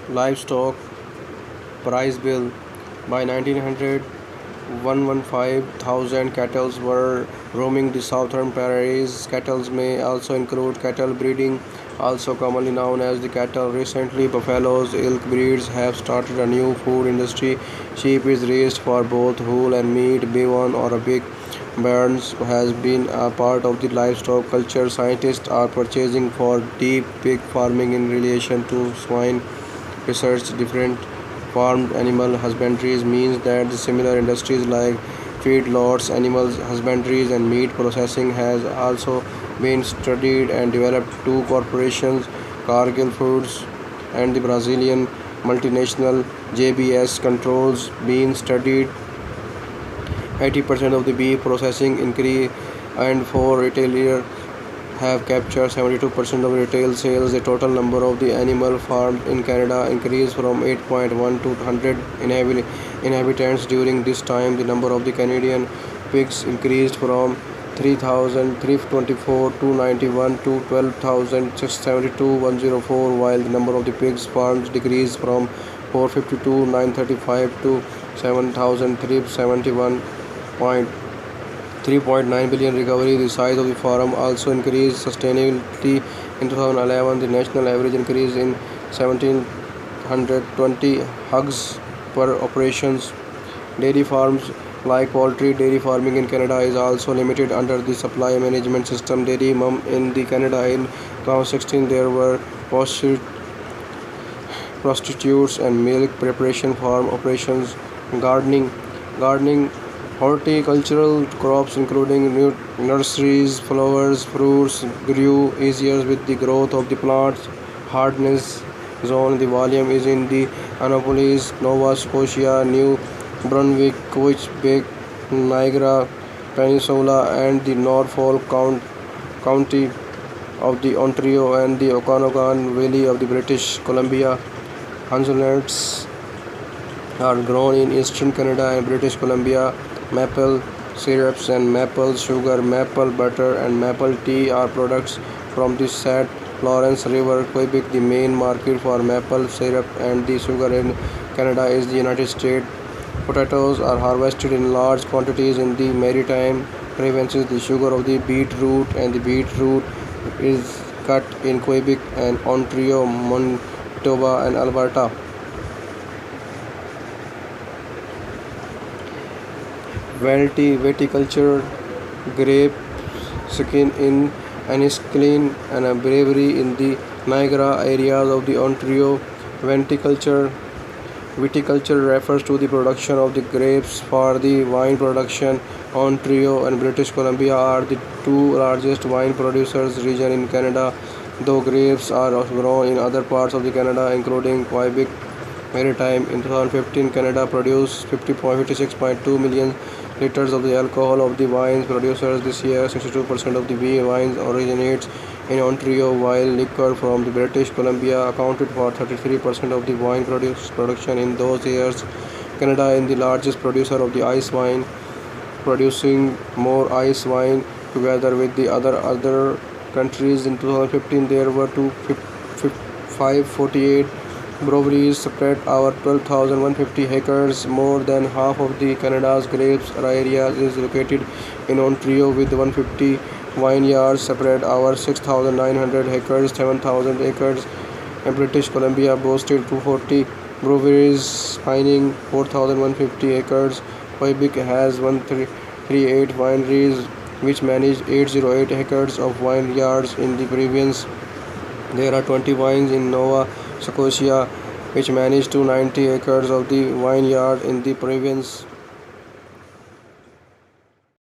Livestock price bill. By 1900, 115,000 cattle were roaming the southern prairies. Cattle may also include cattle breeding, also commonly known as the cattle. Recently, buffaloes, elk breeds have started a new food industry. Sheep is raised for both wool and meat. Bovine or a big Barns has been a part of the livestock culture. Scientists are purchasing for deep pig farming in relation to swine research. Different farmed animal husbandries means that the similar industries like feedlots, animal husbandries, and meat processing has also been studied and developed. Two corporations, Cargill Foods and the Brazilian multinational JBS controls, being studied 80% of the beef processing increase, and four retailers have captured 72% of retail sales. The total number of the animal farmed in Canada increased from 8.1 to 100 inhabitants during this time. The number of the Canadian pigs increased from 3,324 to 91 to 12,672 104, while the number of the pigs farmed decreased from 452 935 to 7,371. 3.9 billion recovery. The size of the farm also increased sustainably in 2011. The national average increase in 1720 hogs per operations. Dairy farms like poultry dairy farming in Canada is also limited under the supply management system. Dairy mum in the Canada in 2016 there were prostitutes and milk preparation farm operations. Gardening Horticultural crops including nurseries, flowers, fruits grew easier with the growth of the plants. Hardness zone. The volume is in the Annapolis, Nova Scotia, New Brunswick, Quebec, Niagara Peninsula, and the Norfolk County of the Ontario and the Okanagan Valley of the British Columbia. Hazelnuts are grown in eastern Canada and British Columbia. Maple syrups and maple sugar, maple butter, and maple tea are products from the St. Lawrence River. Quebec, the main market for maple syrup and the sugar in Canada, is the United States. Potatoes are harvested in large quantities in the maritime provinces. The sugar of the beetroot and the beetroot is cut in Quebec and Ontario, Manitoba, and Alberta. Viticulture, grape skin in Enniskillen and a brewery in the Niagara areas of the Ontario. Viticulture refers to the production of the grapes for the wine production. Ontario and British Columbia are the two largest wine producers region in Canada, though grapes are grown in other parts of the Canada, including Quebec Maritime. In 2015, Canada produced 56.2 million liters of the alcohol of the wines producers. This year, 62% of the wines originates in Ontario, while liquor from the British Columbia accounted for 33% of the wine production in those years. Canada is the largest producer of the ice wine, producing more ice wine together with the other countries. In 2015, there were 548 breweries spread over 12,150 acres. More than half of the Canada's grapes area is located in Ontario, with 150 vineyards spread over 6,900 acres, 7,000 acres. And British Columbia boasted 240 breweries spanning 4,150 acres. Quebec has 138 wineries which manage 808 acres of vineyards in the province. There are 20 vines in Nova Scotia which manage 290 acres of the vineyard in the province.